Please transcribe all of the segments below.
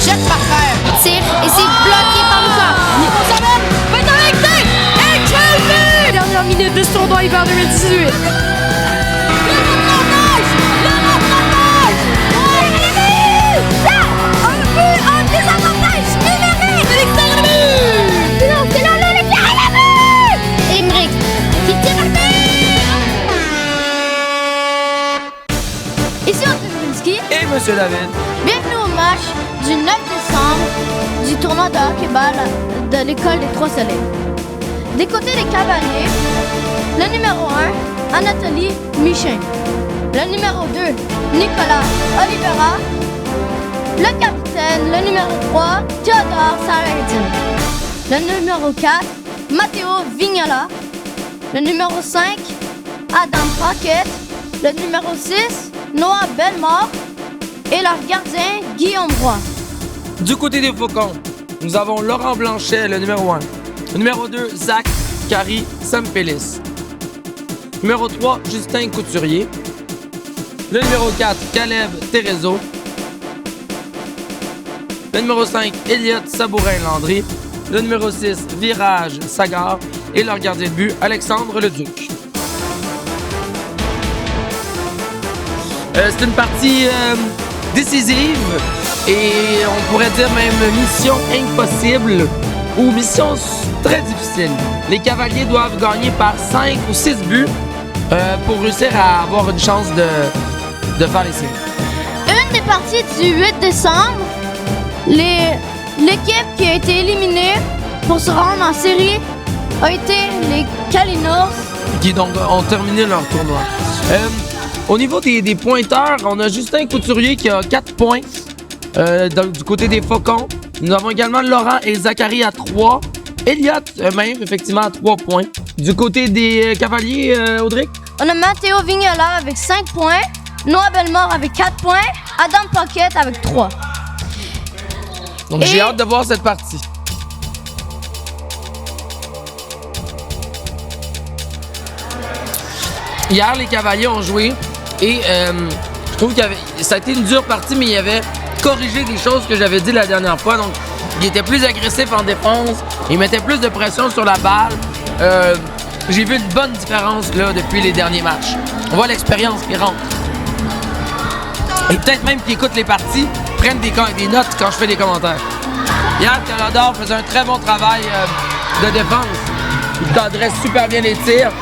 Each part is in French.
jette par terre. Tire et c'est bloqué par Lucas. Nico Samet va être connecté. Et quel but! Dernière minute de ce tournoi hiver 2018. Ici André Brinski. Et Monsieur David. Bienvenue au match du 9 décembre du tournoi de hockey-ball de l'école des Trois-Soleils. Des côtés des cavaliers, le numéro 1, Anatoly Michin. Le numéro 2, Nicolas Olivera. Le capitaine, le numéro 3, Theodore Saraitin. Le numéro 4, Matteo Vignola. Le numéro 5, Adam Pocket. Le numéro 6, Noah Bellemare. Et leur gardien, Guillaume Roy. Du côté des Faucons, nous avons Laurent Blanchet, le numéro 1. Le numéro 2, Zach Carrie Sampellis. Numéro 3, Justin Couturier. Le numéro 4, Caleb Terezo. Le numéro 5, Elliott Sabourin-Landry. Le numéro 6, Virage Sagar. Et leur gardien de but, Alexandre Leduc. C'est une partie décisive et on pourrait dire même mission impossible ou mission très difficile. Les Cavaliers doivent gagner par 5 ou 6 buts pour réussir à avoir une chance de faire les séries. Une des parties du 8 décembre, l'équipe qui a été éliminée pour se rendre en série a été les Kalinours. Qui donc ont terminé leur tournoi. Au niveau des pointeurs, on a Justin Couturier qui a 4 points du côté des Faucons. Nous avons également Laurent et Zachary à 3. Elliott, même, effectivement, à 3 points. Du côté des Cavaliers, Audrey? On a Matteo Vignola avec 5 points, Noah Bellemare avec 4 points, Adam Pocket avec 3. Donc j'ai hâte de voir cette partie. Hier, les Cavaliers ont joué et je trouve que ça a été une dure partie, mais il y avait corrigé des choses que j'avais dit la dernière fois. Donc, il était plus agressif en défense, il mettait plus de pression sur la balle. J'ai vu une bonne différence là, depuis les derniers matchs. On voit l'expérience qui rentre. Et peut-être même qu'ils écoutent les parties, prennent des notes quand je fais des commentaires. Hier, Theodore faisait un très bon travail de défense. Il cadrait super bien les tirs,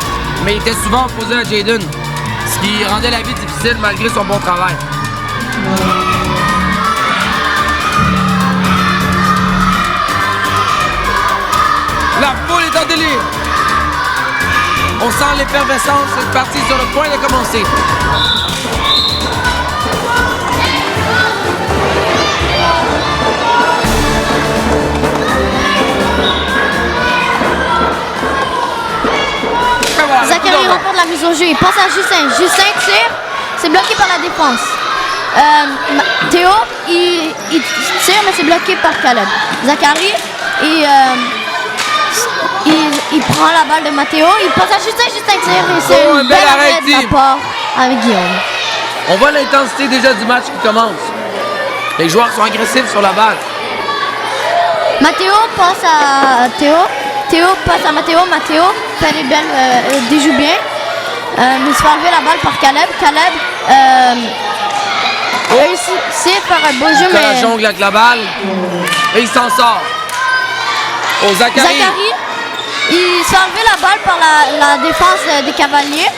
mais il était souvent opposé à Jaden, ce qui rendait la vie difficile malgré son bon travail. La foule est en délire. On sent l'effervescence, cette partie est sur le point de commencer. Zachary remporte la mise au jeu. Il passe à Justin. Justin tire. C'est bloqué par la défense. Théo, il tire, mais c'est bloqué par Caleb. Zachary, il prend la balle de Matteo. Il passe à Justin. Justin tire. Et c'est une belle arrêt de la part avec Guillaume. On voit l'intensité déjà du match qui commence. Les joueurs sont agressifs sur la balle. Matteo passe à Théo. Théo passe à Matteo. Matteo fait les belles, déjoue bien. Il se fait enlever la balle par Caleb. Caleb réussit à faire un beau jeu, mais... Il jongle avec la balle et il s'en sort. Oh, Zachary, il se fait enlever la balle par la défense des Cavaliers.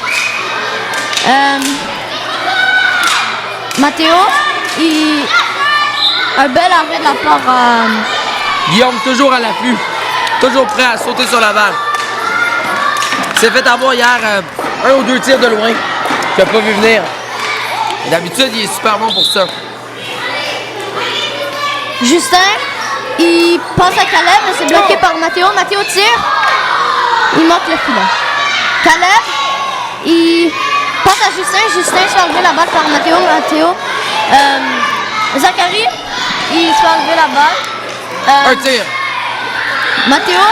Matteo, un bel arrêt de la part... Guillaume toujours à l'affût, toujours prêt à sauter sur la balle. Il s'est fait avoir hier 1 ou 2 tirs de loin qu'il n'a pas vu venir. D'habitude, il est super bon pour ça. Justin, il passe à Caleb, mais c'est bloqué par Matteo. Matteo tire, il manque le filet. Caleb, il passe à Justin. Justin se fait enlever la balle par Matteo. Zachary, il se fait enlever la balle. Un tir. Matteo,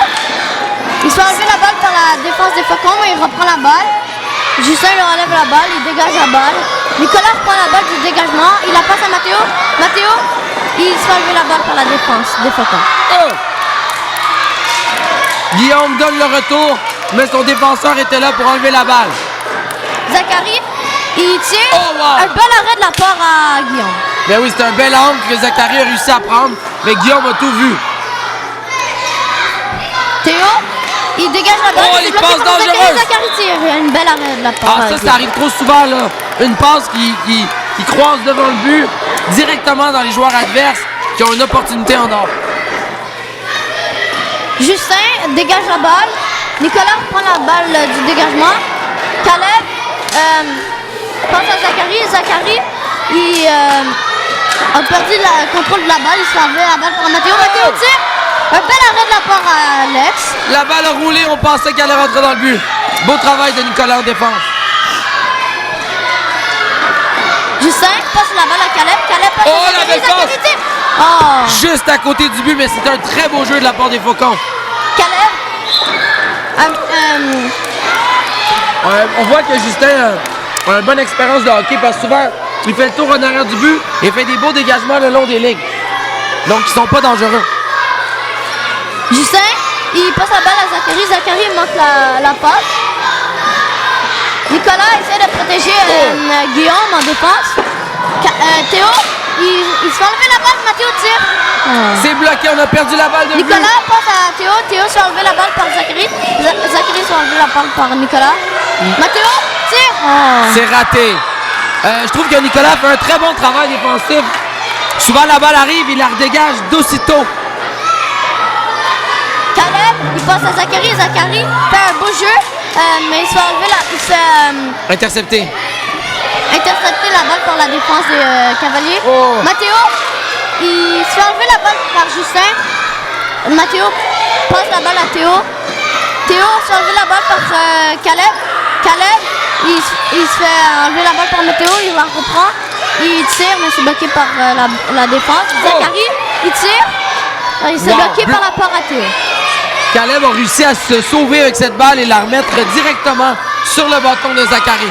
il se fait enlever la balle par la défense des Faucons, mais il reprend la balle. Justin lui enlève la balle, il dégage la balle. Nicolas reprend la balle du dégagement, il la passe à Matteo. Matteo, il se fait enlever la balle par la défense des Faucons. Oh! Guillaume donne le retour, mais son défenseur était là pour enlever la balle. Zachary, il tire. Oh, wow! Un bel arrêt de la part à Guillaume. Ben oui, c'est un bel angle que Zachary a réussi à prendre, mais Guillaume a tout vu. Théo, il dégage la balle. Oh, c'est les bloqué passes par Zachary. dangereuses. Zachary tire. Il y a une belle arrêt de la part. Ah, ça arrive trop souvent, là. Une passe qui croise devant le but, directement dans les joueurs adverses qui ont une opportunité en or. Justin dégage la balle. Nicolas prend la balle du dégagement. Caleb passe à Zachary. Zachary, il a perdu le contrôle de la balle. Il se fait enlever la balle par Mathéo. Mathéo tire. Un bel arrêt de la part à Alex. La balle a roulé, on pensait qu'elle allait rentrer dans le but. Beau travail de Nicolas en défense. Justin passe la balle à Caleb. Caleb passe Oh, à la Zachary. belle Zachary passe. tire. Oh, Juste à côté du but, mais c'est un très beau jeu de la part des Faucons. Caleb. On voit que Justin a une bonne expérience de hockey parce que souvent, il fait le tour en arrière du but et fait des beaux dégagements le long des lignes. Donc, ils sont pas dangereux. Justin, il passe la balle à Zachary. Zachary manque la passe. Nicolas essaie de protéger Guillaume en défense. Théo, il se fait enlever la balle. Mathéo tire. C'est bloqué, on a perdu la balle de vue. Nicolas passe à Théo. Théo se fait enlever la balle par Zachary. Zachary se fait enlever la balle par Nicolas. Mathéo tire. C'est raté. Je trouve que Nicolas fait un très bon travail défensif. Souvent, la balle arrive, il la redégage d'aussitôt. Caleb, il passe à Zachary. Zachary fait un beau jeu, mais il se fait enlever il se fait Intercepté. intercepter la balle par la défense des Cavaliers. Oh. Mathéo, il se fait enlever la balle par Justin. Mathéo passe la balle à Théo. Théo se fait enlever la balle par Caleb. Caleb, il se fait enlever la balle par Mathéo, il la reprend. Il tire, mais c'est bloqué par la défense. Zachary, il tire. Il s'est bloqué par la part à Théo. Caleb a réussi à se sauver avec cette balle et la remettre directement sur le bâton de Zachary.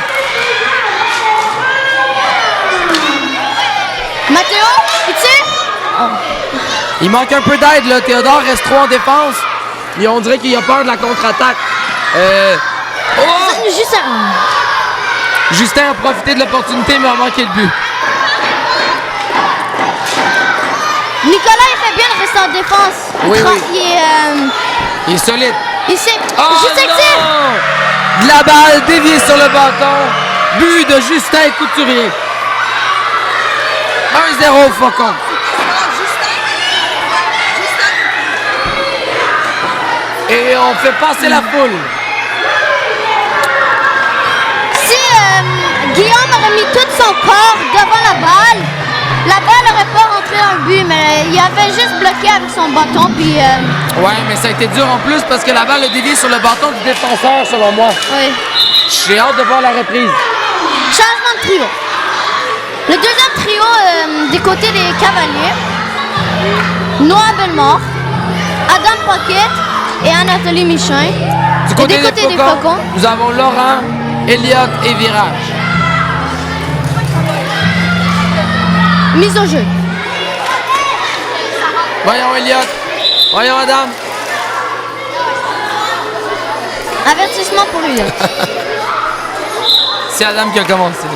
Mathéo, il tire. Il manque un peu d'aide, là. Théodore reste trop en défense. Et on dirait qu'il a peur de la contre-attaque. Justin. Justin a profité de l'opportunité, mais a manqué le but. Nicolas, il fait bien de rester en défense. Oui, oui. Il Il est solide. sait. Oh Justin tire. non! De la balle déviée sur le bâton. But de Justin Couturier. 1-0 Faucon. Et on fait passer la foule. Si Guillaume aurait mis tout son corps devant la balle n'aurait pas rentré dans le but, mais il avait juste bloqué avec son bâton. Puis, Ouais, mais ça a été dur en plus parce que la balle a dévié sur le bâton du défenseur, selon moi. oui. J'ai hâte de voir la reprise. Changement de trio. Le deuxième trio des côtés des Cavaliers, Noah Bellemare, Adam Pocket et Anatoly Michin. Du Et côté des côtés des Faucons, nous avons Laurent, Elliott et Virage. Mise au jeu. Voyons Elliott. Voyons Adam. Avertissement pour Elliott. C'est Adam qui a commencé.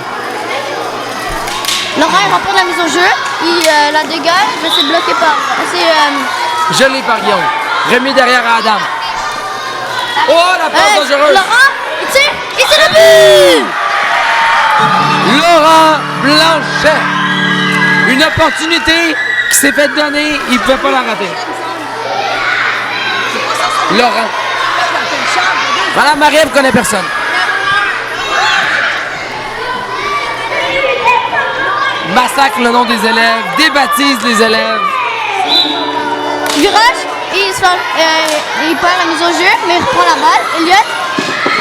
Laurent il remporte la mise au jeu, il la dégage, mais c'est bloqué par... Je l'ai par Guillaume. Remis derrière à Adam. Oh, la passe dangereuse. Laurent, il tire le but! Laurent Blanchet. Une opportunité qui s'est fait donner, il ne pouvait pas la rater. Laurent. Madame Marie-Ève ne connaît personne. Massacre le nom des élèves, débaptise les élèves. Virage, il perd la mise au jeu, mais il reprend la balle. Elliott,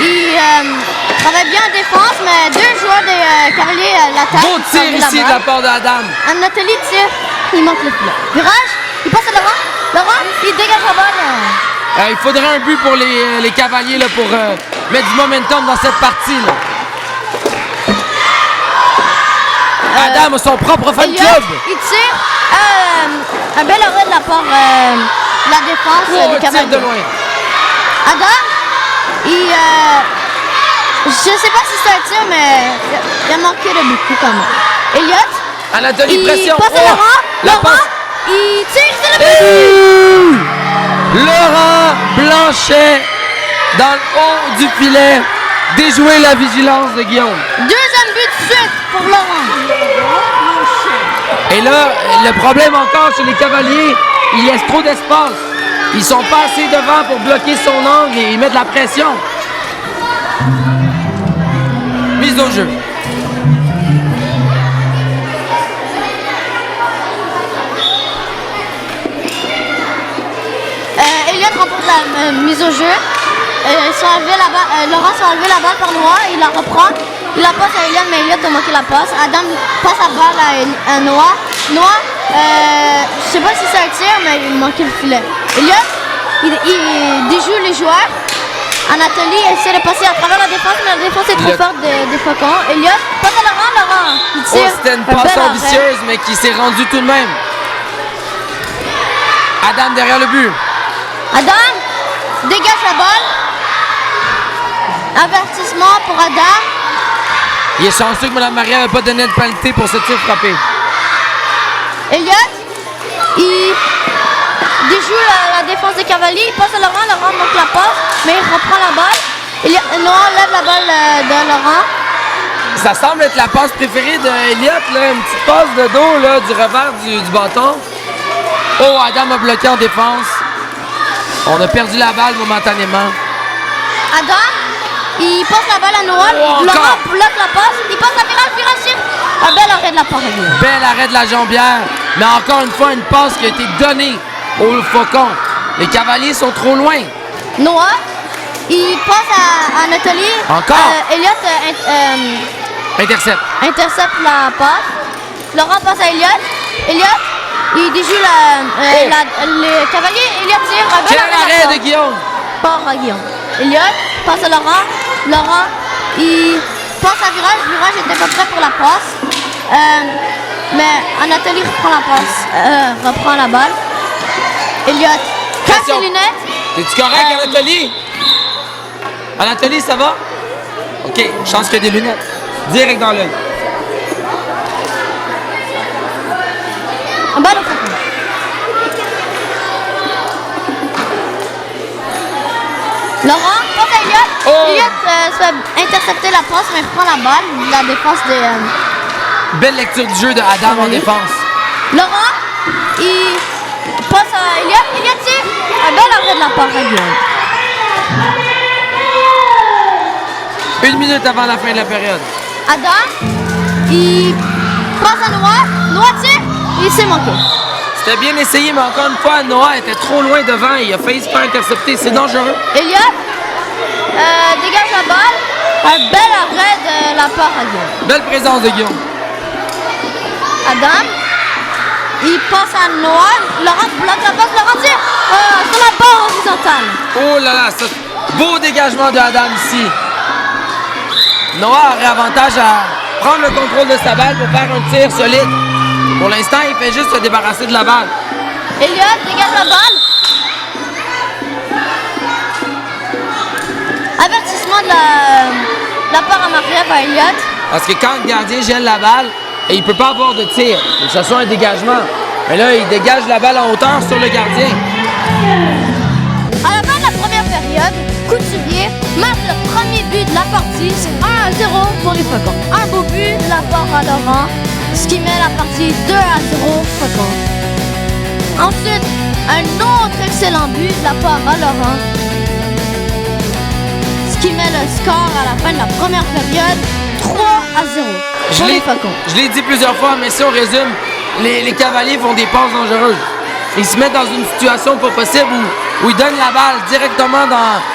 il travaille bien en défense, mais deux joueurs des Cavaliers l'attaquent. Beau tir ici de la part d'Adam. Anatoly tire, il manque le filet. Virage, il passe à Laurent. Laurent, il dégage la balle. Il faudrait un but pour les Cavaliers là, pour mettre du momentum dans cette partie. Là. Adam a son propre fan Elliot, club. il tire un bel arrêt de la part de la défense Oh, des le tir de Cavaliers. loin. Adam, je sais pas si c'est un tir, mais il a manqué de beaucoup quand même. Elliot, Anatoly, il pression. passe à Oh, Laurent. la Laurent, passe. il tire, c'est le Et but! but! Laurent Blanchet dans le haut du filet. Déjouer la vigilance de Guillaume. Deuxième but de suite pour Laurent. Et là, le problème encore chez les Cavaliers, il laisse trop d'espace. Ils sont pas assez devant pour bloquer son angle et mettre de la pression. Mise au jeu. Elliot remporte la mise au jeu. Laurent s'est enlevé la balle par Noah, il la reprend. Il la passe à Elliot, mais Elliot a manqué la passe. Adam passe la balle à Noah. Noah, je sais pas si c'est un tir, mais il manquait le filet. Elliot, il déjoue les joueurs. Anatoly essaie de passer à travers la défense, mais la défense est trop forte des Faucons. Elliot passe à Laurent, il Oh, tire. c'était une Un passe bel arrêt. ambitieuse, mais qui s'est rendue tout de même. Adam derrière le but. Adam dégage la balle. Avertissement pour Adam. Il est chanceux que Mme Maria n'avait pas donné de pénalité pour ce tir frappé. Elliot, il déjoue la défense des Cavaliers. Il passe à Laurent. Laurent manque la passe, mais il reprend la balle. Noah lève la balle de Laurent. Ça semble être la passe préférée d'Eliott, là, une petite passe de dos là, du revers du bâton. Oh, Adam a bloqué en défense. On a perdu la balle momentanément. Adam, il passe la balle à Noah. Oh, Laurent encore. bloque la passe. Il passe à virage tire. Un bel arrêt de la part de Guillaume. Bel arrêt de la jambière. Mais encore une fois, une passe qui a été donnée aux Faucons. Les Cavaliers sont trop loin. Noah, il passe à Anatoly. Encore. Elliot Intercept. intercepte la passe. Laurent passe à Elliot. Elliot, il déjoue les Cavaliers. Elliot tire. Un bel Quel arrêt arrêt de de Guillaume. part à Guillaume. Elliot passe à Laurent. Laurent, il passe à virage. Virage était pas prêt pour la passe. Mais Anatoly reprend la passe. Reprend la balle. Elliot casse Pression. les lunettes. Es-tu correct, Anatoly? Anatoly, ça va? OK, chance qu'il y a des lunettes. Direct dans l'œil. Un balle au fond. Laurent passe à Elliot. Oh. Elliot se fait intercepter la passe, mais prend la balle. La défense de Belle lecture du jeu de Adam en Oui. défense. Laurent. Il passe à Elliot. Elliot tire. Un bel arrêt de la part à Guillaume. 1 minute avant la fin de la période. Adam. Il passe à Noah. Noah tire. Il s'est manqué. C'était bien essayé, mais encore une fois, Noah était trop loin devant et il a failli se faire intercepter. C'est dangereux. Elliot dégage la balle. Un bel arrêt de la part à Guillaume. Belle présence de Guillaume. Adam, il passe à Noah. Laurent bloque la passe. Laurent tire sur la barre horizontale. Oh là là, ça, beau dégagement de Adam ici. Noah aurait avantage à prendre le contrôle de sa balle pour faire un tir solide. Pour l'instant, il fait juste se débarrasser de la balle. Elliot dégage la balle. Avertissement de la part à Marie-Ève à Elliot. Parce que quand le gardien gèle la balle, et il peut pas avoir de tir, il faut que ce soit un dégagement. Mais là, il dégage la balle en hauteur sur le gardien. À la fin de la première période, Couturier marque le premier but de la partie. C'est 1-0 pour les Faucons. Un beau but de la part à Laurent, ce qui met la partie 2-0 Faucons. Ensuite, un autre excellent but de la part à Laurent, ce qui met le score à la fin de la première période 3-0 pour les Faucons. Je l'ai dit plusieurs fois, mais si on résume, les Cavaliers font des passes dangereuses. Ils se mettent dans une situation pas possible où ils donnent la balle directement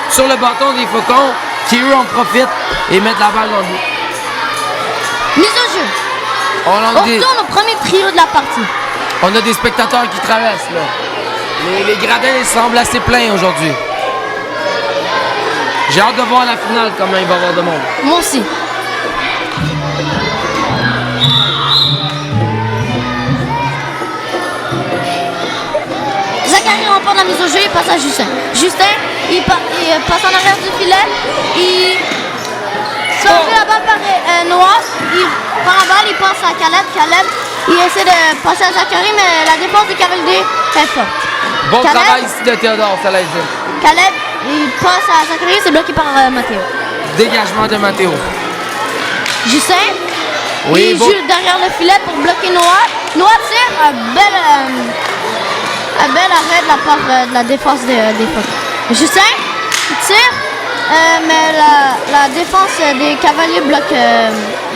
sur le bâton des Faucons, qui eux en profitent et mettent la balle dans le but. Mise au jeu. On retourne au premier trio de la partie. On a des spectateurs qui traversent, là. Les gradins semblent assez pleins aujourd'hui. J'ai hâte de voir la finale, comment il va y avoir de monde. Moi aussi. passe à Justin. Justin, il passe en arrière du filet. Il se fait enlever la balle par Noah. Il prend la balle, il passe à Caleb. Caleb, il essaie de passer à Zachary, mais la défense des Cavaliers est forte. Bon Caleb. travail ici de Théodore, ça l'a dit. Caleb, il passe à Zachary, c'est bloqué par Mathéo. Dégagement de Mathéo. Justin, Oui, il bon. joue derrière le filet pour bloquer Noah. Noah tire, un bel arrêt de la part de la défense des Phoques. Justin, il tire, mais la défense des Cavaliers bloque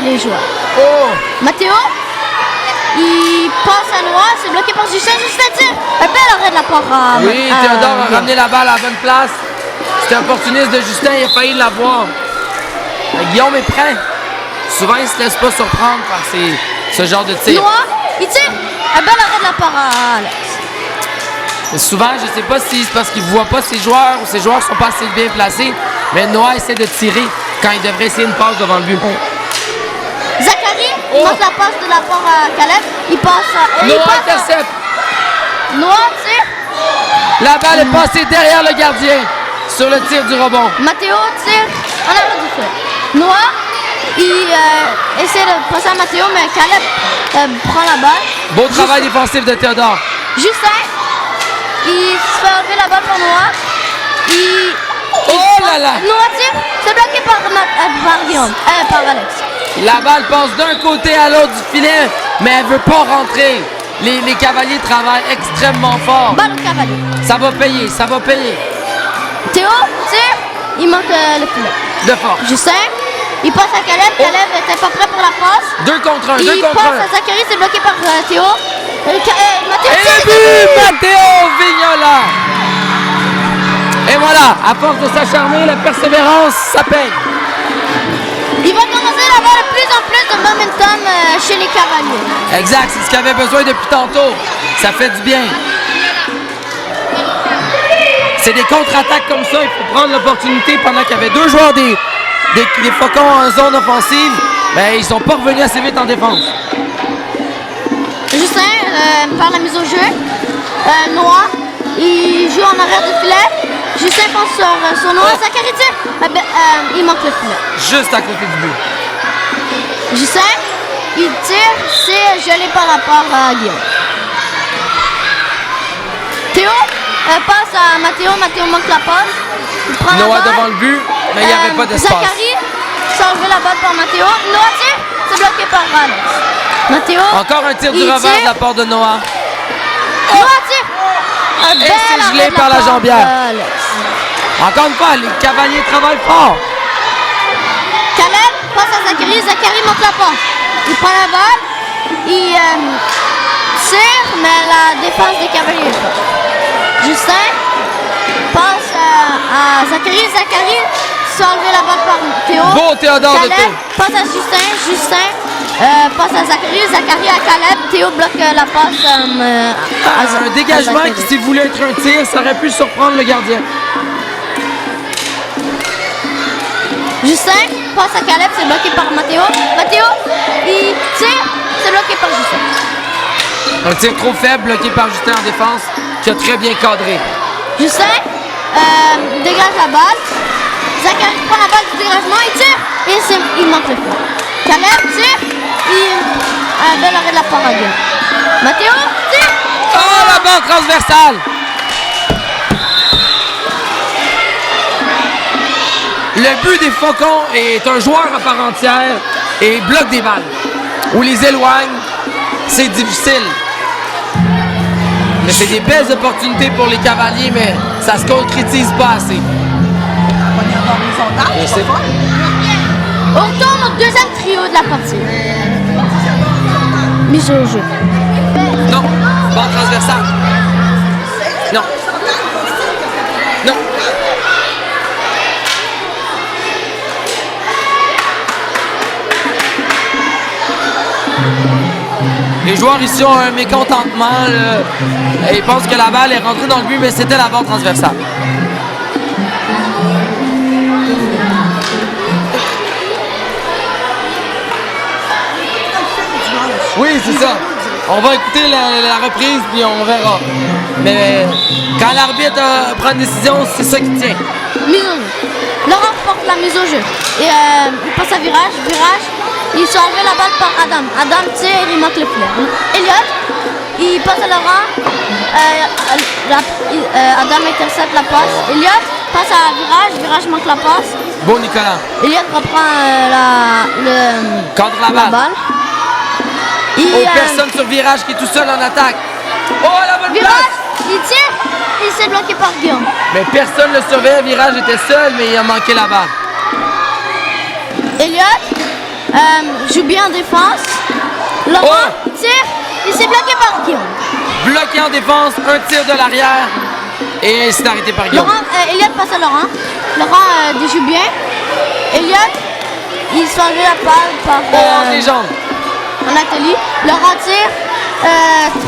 les joueurs. Oh! Mathéo, il passe à Noah, c'est bloqué par Justin. Justin tire, un bel arrêt de la part Oui, Théodore a ramené la balle à la bonne place. C'était opportuniste de Justin, il a failli l'avoir. Guillaume est prêt. Souvent, il ne se laisse pas surprendre par ce genre de tir. Noah, il tire, un bel arrêt de la part à Alex. Mais souvent, je ne sais pas si c'est parce qu'il ne voit pas ses joueurs ou ses joueurs ne sont pas assez bien placés, mais Noah essaie de tirer quand il devrait essayer une passe devant le but. Zachary, Oh. il manque la passe de la part à Caleb. Il passe à... Noah intercepte. Noah tire. La balle est passée derrière le gardien sur le tir du rebond. Mathéo tire en arrière du filet. Noah, il essaie de passer à Mathéo, mais Caleb prend la balle. Beau travail défensif de Théodore. Justin, il se fait enlever la balle par Noah. Oh là là! Noah tire, c'est bloqué par Guillaume, par Alex. La balle passe d'un côté à l'autre du filet, mais elle ne veut pas rentrer. Les Cavaliers travaillent extrêmement fort. Balle au Cavalier. Ça va payer, ça va payer. Théo tire, il manque le filet. De force. Justin, il passe à Caleb. Caleb n'était pas prêt pour la passe. 2 contre 1, 2 Il contre passe 1. à Zachary, c'est bloqué par Théo. Mathéo Et tire, le but, Mathéo Vignola. Et voilà, à force de s'acharner, la persévérance, ça paye. il va commencer à avoir de plus en plus de momentum chez les Cavaliers. Exact, c'est ce qu'il avait besoin depuis tantôt. Ça fait du bien. C'est des contre-attaques comme ça, il faut prendre l'opportunité pendant qu'il y avait 2 joueurs des Faucons en zone offensive. Mais ils sont pas revenus assez vite en défense. Justin par la mise au jeu. Noah, il joue en arrière du filet. Justin pense sur Noah. Zachary tire. Il manque le filet. Juste à côté du but. Justin, il tire. C'est gelé par la part à Guillaume. Théo passe à Mathéo. Mathéo manque la passe. Il prend la Noah balle. devant le but, mais il n'y avait pas d'espace. Zachary s'est enlevé la balle par Mathéo. Noah tire. C'est bloqué par Alex. Mathéo. Encore un tir du il revers tire. de la part de Noah. Noah tire. Un Et bel c'est gelé arrêt de par la part jambière. d'Alex. Encore une fois, les Cavaliers travaillent fort. Caleb passe à Zachary. Zachary monte la passe. Il prend la balle. Il tire, mais la défense des Cavaliers est forte. Justin passe à Zachary. Zachary s'est enlevé la balle par Théo. Beau Théodore de Caleb Théo. passe à Justin. Justin passe à Zachary. Zachary à Caleb. Théo bloque la passe à Un dégagement Zachary. qui, s'il voulait être un tir, ça aurait pu surprendre le gardien. Justin passe à Caleb, c'est bloqué par Mathéo. Mathéo, il tire, c'est bloqué par Justin. Un tir trop faible, bloqué par Justin en défense, qui a très bien cadré. Justin dégage la balle. Zachary prend la balle du dégagement, il tire et il manque le feu. Caleb tire, un bel arrêt de la part à Guillaume. Mathéo tire. Oh, la barre transversale! Le but des Faucons est un joueur à part entière et bloque des balles. Ou les éloigne, c'est difficile. Mais c'est des belles opportunités pour les Cavaliers, mais ça se concrétise pas assez. Je sais pas. On retourne au deuxième trio de la partie. Mise au jeu. Non, barre transversale. Non. Non. Les joueurs ici ont un mécontentement. Ils pensent que la balle est rentrée dans le but, mais c'était la barre transversale. Oui, c'est ça. On va écouter la reprise, puis on verra. Mais quand l'arbitre prend une décision, c'est ça qui tient. Mise au jeu. Laurent porte la mise au jeu. Et il passe à virage. Il se fait enlever la balle par Adam. Adam tire et il manque le filet. Elliot, il passe à Laurent. Adam intercepte la passe. Elliot passe à virage manque la passe. Bon, Nicolas. Elliot reprend Cadre la balle. Et, Personne sur virage qui est tout seul en attaque. Oh, la bonne virage, place! il tire, il s'est bloqué par Guillaume. Mais personne ne le surveillait. Virage était seul, mais il a manqué la balle. Elliot joue bien en défense. Laurent tire, il s'est bloqué par Guillaume. Bloqué en défense, un tir de l'arrière. Et c'est arrêté par Guillaume. Elliot passe à Laurent. Laurent joue bien. Elliot, il se fait enlever la balle par Les jambes. Anatoly. Laurent tire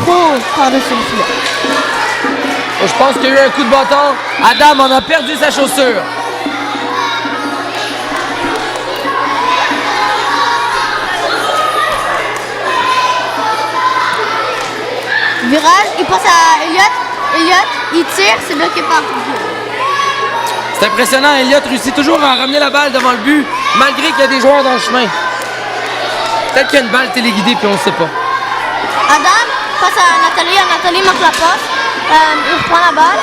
trop par-dessus le filet. Je pense qu'il y a eu un coup de bâton. Adam en a perdu sa chaussure. Virage, il passe à Elliot. Elliot, il tire, c'est bloqué par Guillaume. C'est impressionnant. Elliot réussit toujours à ramener la balle devant le but, malgré qu'il y a des joueurs dans le chemin. Peut-être qu'il y a une balle téléguidée, puis on ne sait pas. Adam passe à Anatoly. Anatoly manque la passe. Il reprend la balle.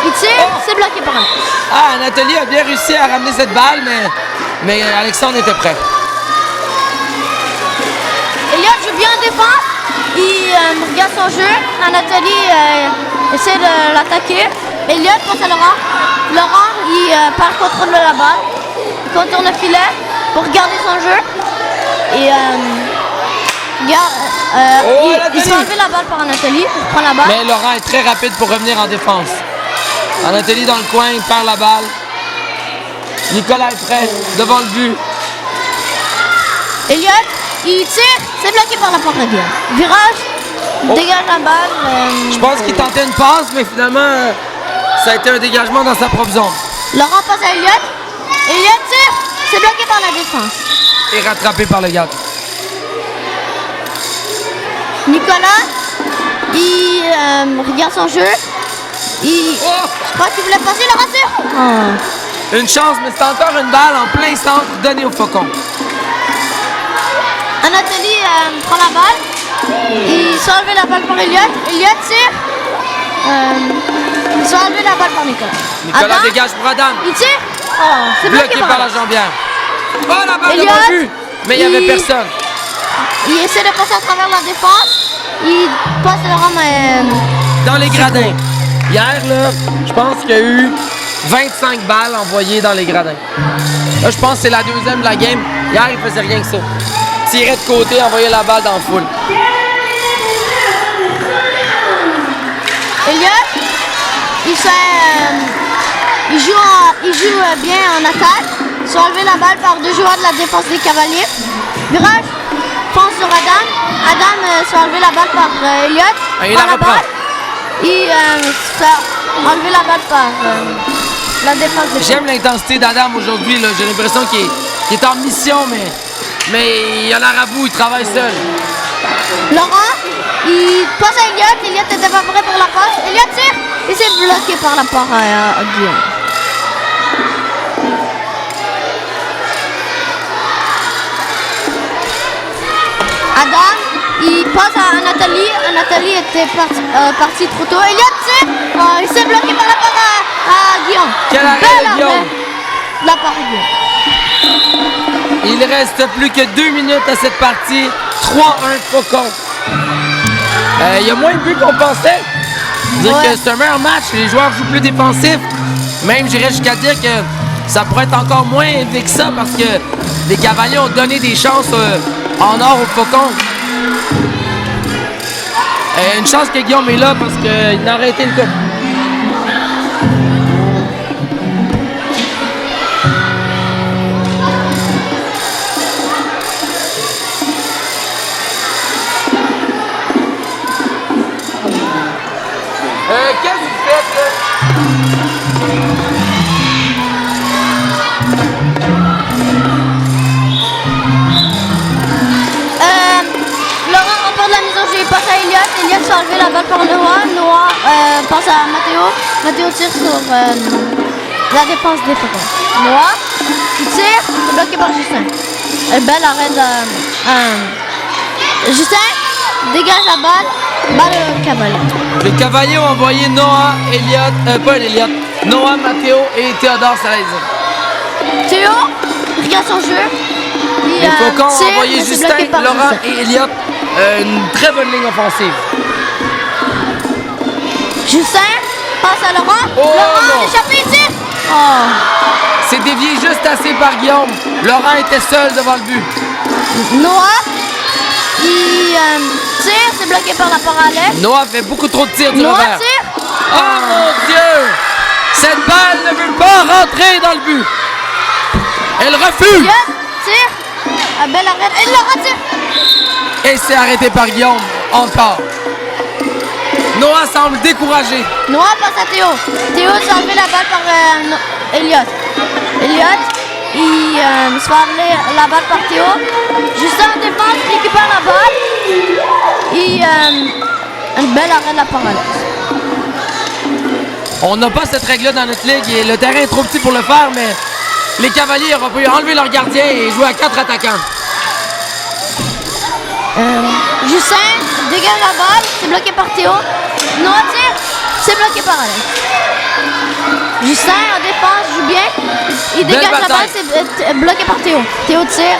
Il tire, c'est bloqué par Anatoly. Ah, Anatoly a bien réussi à ramener cette balle, mais Alexandre était prêt. Elliot joue bien en défense. Il regarde son jeu. Anatoly essaie de l'attaquer. Elliot passe à Laurent. Laurent, il perd le contrôle de la balle. Il contourne le filet pour garder son jeu. Et il se fait enlever la balle par Anatoly. Il reprend la balle. Mais Laurent est très rapide pour revenir en défense. Anatoly dans le coin, il perd la balle. Nicolas est prêt devant le but. Elliot, il tire, c'est bloqué par la porte de Guillaume. Virage, dégage la balle. Je pense qu'il tentait une passe, mais finalement, ça a été un dégagement dans sa propre zone. Laurent passe à Elliot. Elliot tire, c'est bloqué par la défense. Et rattrapé par le gardien. Nicolas, il regarde son jeu. Je crois qu'il voulait passer le rature. Une chance, mais c'est encore une balle en plein centre donnée au Faucon. Anatoly prend la balle. Il se fait enlever la balle par Elliot. Elliot tire. Il se fait enlever la balle par Nicolas. Nicolas Adam, dégage pour Adam. il tire. C'est Bloqué par la jambière. Oh, la balle Elliot, devant le but. Mais il n'y avait personne. Il essaie de passer à travers la défense. Il passe le rang Dans les gradins. Hier, là, je pense qu'il y a eu 25 balles envoyées dans les gradins. Là, je pense que c'est la deuxième de la game. Hier, il faisait rien que ça. Tirait de côté, envoyait la balle dans la foule. Elliot, il joue bien en attaque. Ils sont enlevé la balle par deux joueurs de la défense des Cavaliers. Virage, fonce sur Adam. Adam se fait enlever la balle par Elliot. Il la reprend. Il se fait enlever la balle par la défense des J'aime l'intensité d'Adam aujourd'hui. Là. J'ai l'impression qu'il est en mission, mais il a l'air à bout, il travaille seul. Laurent, il passe à Elliot. Elliot était pas prêt pour la passe. Elliot tire. Il s'est bloqué par la part à Guillaume. Adam, il passe à Anatoly. Anatoly était parti trop tôt. Elliot tire. Il s'est bloqué par la part à Guillaume. Quel arrêt de Guillaume. De la part de Guillaume. Il reste plus que 2 minutes à cette partie. 3-1 Faucon. Il y a moins de buts qu'on pensait. Dire que c'est un meilleur match, les joueurs jouent plus défensif. Même j'irais jusqu'à dire que ça pourrait être encore moins élevé que ça parce que les Cavaliers ont donné des chances en or au Faucon. Une chance que Guillaume est là parce qu'il aurait été le cas. Qu'est-ce que vous faites là? Laurent remporte la mise en jeu. Il passe à se fait enlever la balle par Noah. Noah passe à Matteo. Matteo tire sur la défense des Faucons. Noah, il tire, c'est bloqué par Justin. Belle arrête Justin dégage la balle au cavalier. Les Cavaliers ont envoyé Noah, Noah, Matteo et Théodore Salaise. Théo regarde son jeu. Les Faucons ont envoyé Justin, Laurent et Elliott. Une très bonne ligne offensive. Justin passe à Laurent. Oh, Laurent non. échappé, il tire. Oh. C'est dévié juste assez par Guillaume. Laurent était seul devant le but. Noah, il tire, c'est bloqué par la parallèle. Noah fait beaucoup trop de tirs du Noah revers. tire. Oh mon Dieu! Cette balle ne veut pas rentrer dans le but. Elle refuse. Elliott tire. Belle arrête. Et Laurent tire. Et c'est arrêté par Guillaume. Encore. Noah semble découragé. Noah passe à Théo. Théo s'est enlevé la balle par Elliott. Elliott, il se fait enlever la balle par Théo. Justin en défense, il récupère la balle. Une belle arrêt de la parallèle. On n'a pas cette règle-là dans notre ligue et le terrain est trop petit pour le faire, mais les Cavaliers auraient pu enlever leur gardien et jouer à 4 attaquants. Justin dégage la balle, c'est bloqué par Théo. Noah tire, c'est bloqué par Alex. Justin en défense joue bien. Il Belle dégage la balle, bataille. c'est bloqué par Théo. Théo tire,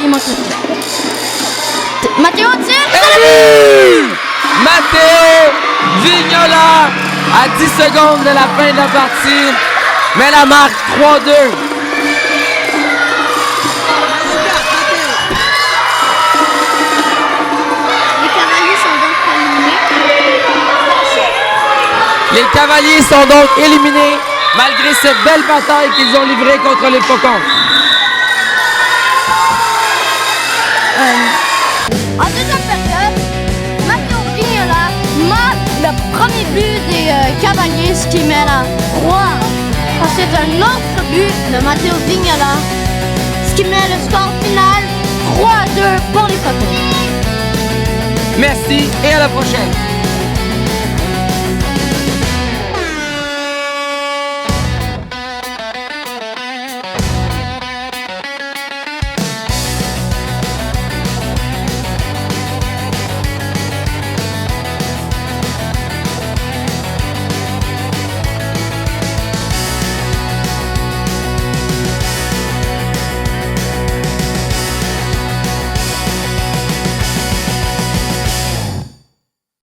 il manque le tir. Matteo tire, c'est le but! Matteo Vignola à 10 secondes de la fin de la partie. Mais la marque 3-2. Les Cavaliers sont donc éliminés malgré cette belle bataille qu'ils ont livrée contre les Faucons. En deuxième période, Matteo Vignola marque le premier but des Cavaliers, ce qui met la 3. Ensuite, un autre but de Matteo Vignola, ce qui met le score final 3-2 pour les Faucons. Merci et à la prochaine.